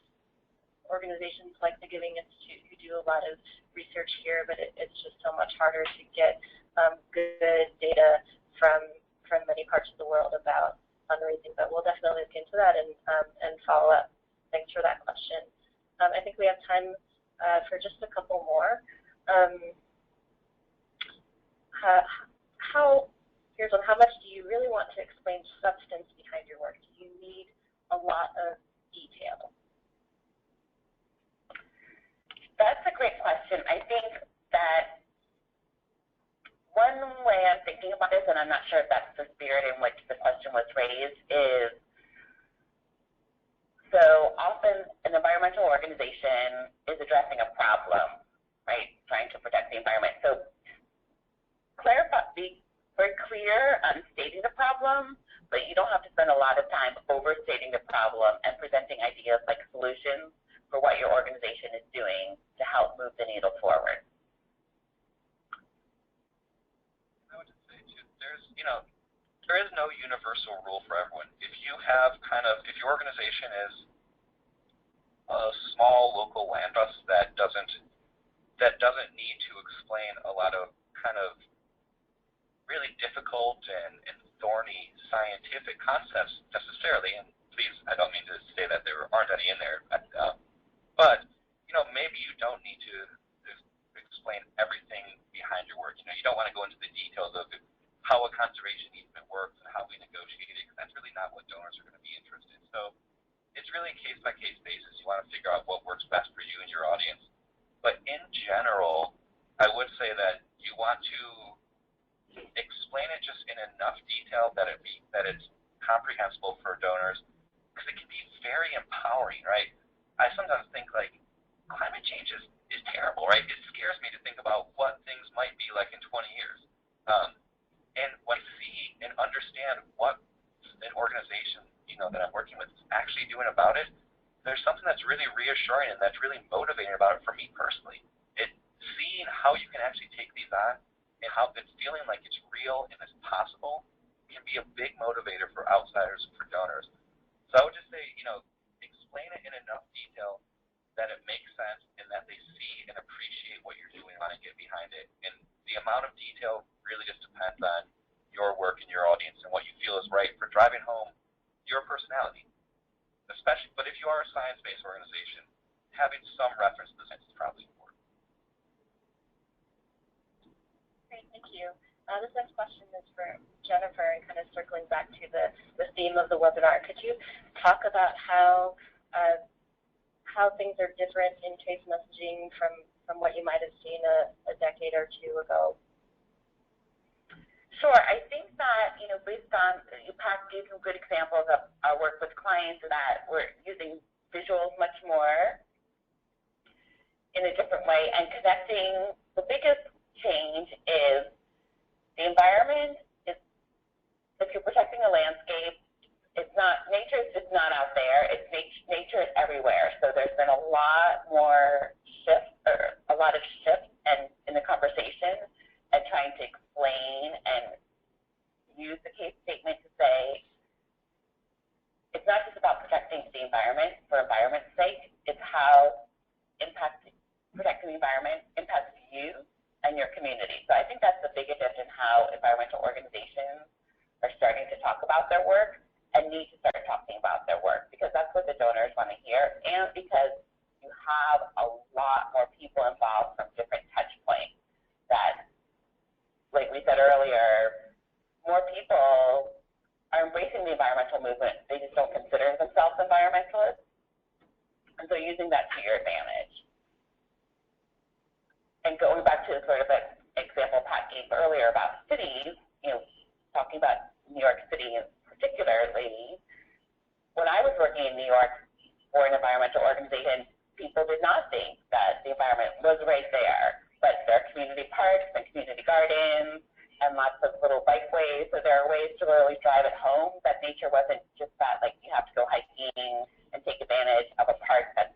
organizations like the Giving Institute who do a lot of research here, but it's just so much harder to get good data from many parts of the world about fundraising. But we'll definitely look into that and follow up. Thanks for that question. I think we have time for just a couple more. Here's one. How much do you really want to explain substance behind your work? Do you need a lot of detail? That's a great question. I think that one way I'm thinking about this, and I'm not sure if that's the spirit in which the question was raised, is so often an environmental organization is addressing a problem, right, trying to protect the environment. So be very clear on stating the problem, but you don't have to spend a lot of time overstating the problem and presenting ideas like solutions for what your organization is doing to help move the needle forward. I would say too, there is no universal rule for everyone. If you have if your organization is a small local land trust that doesn't need to explain a lot of really difficult and thorny scientific concepts necessarily, and please, I don't mean to say that there aren't any in there, but maybe you don't need to explain everything behind your work. You don't want to go into the details of how a conservation easement works and how we negotiate it, because that's really not what donors are going to be interested in. So it's really a case-by-case basis. You want to figure out what works best for you and your audience. But in general, I would say that you want to explain it just in enough detail that it's comprehensible for donors, because it can be very empowering, right? I sometimes think like climate change is terrible, right? It scares me to think about what things might be like in 20 years. And when I see and understand what an organization, that I'm working with is actually doing about it, there's something that's really reassuring and that's really motivating about it for me personally. Seeing how you can actually take these on and how it's feeling like it's real and it's possible can be a big motivator for outsiders and for donors. So I would just say, explain it in enough detail that it makes sense and that they see and appreciate what you're doing and get behind it. And the amount of detail really just depends on your work and your audience and what you feel is right for driving home your personality. Especially, but if you are a science-based organization, having some reference to science is probably important. Great, thank you. This next question is for Jennifer, and kind of circling back to the theme of the webinar. Could you talk about how things are different in case messaging from what you might have seen a decade or two ago? Sure. I think that, based on, Pat gave some good examples of our work with clients that we're using visuals much more in a different way and connecting. The biggest change is the environment. If you're protecting a landscape, nature is just not out there. Nature is everywhere. So there's been a lot of shifts in the conversation and trying to explain and use the case statement to say it's not just about protecting the environment for environment's sake, it's how protecting the environment impacts you and your community. So I think that's the biggest shift in how environmental organizations are starting to talk about their work and need to start talking about their work, because that's what the donors want to hear, and because you have a lot more people involved from different touch points that, like we said earlier, more people are embracing the environmental movement. They just don't consider themselves environmentalists. And so using that to your advantage. And going back to sort of an example Pat gave earlier about cities, talking about New York City particularly, when I was working in New York for an environmental organization, people did not think that the environment was right there. But there are community parks and community gardens and lots of little bikeways. So there are ways to really drive it home that nature wasn't just that, like you have to go hiking and take advantage of a park that's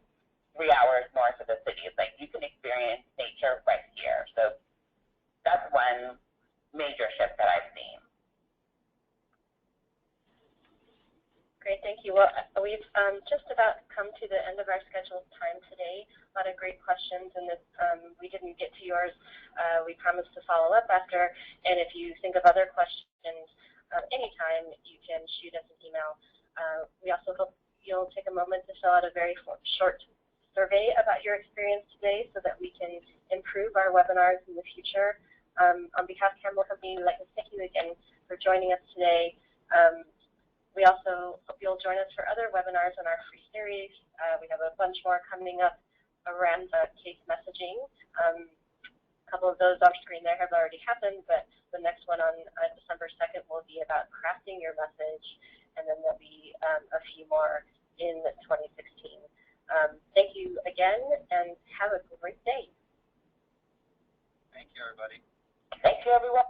3 hours north of the city. It's like you can experience nature right here. So that's one major shift that I've seen. Great, thank you. Well, we've just about come to the end of our scheduled time today. A lot of great questions, and if we didn't get to yours, we promise to follow up after. And if you think of other questions anytime, you can shoot us an email. We also hope you'll take a moment to fill out a very short survey about your experience today so that we can improve our webinars in the future. On behalf of Campbell Company, we'd like to thank you again for joining us today. We also hope you'll join us for other webinars on our free series. We have a bunch more coming up around case messaging. A couple of those off screen there have already happened, but the next one on December 2nd will be about crafting your message, and then there'll be a few more in 2016. Thank you again, and have a great day. Thank you, everybody. Thank you, everyone.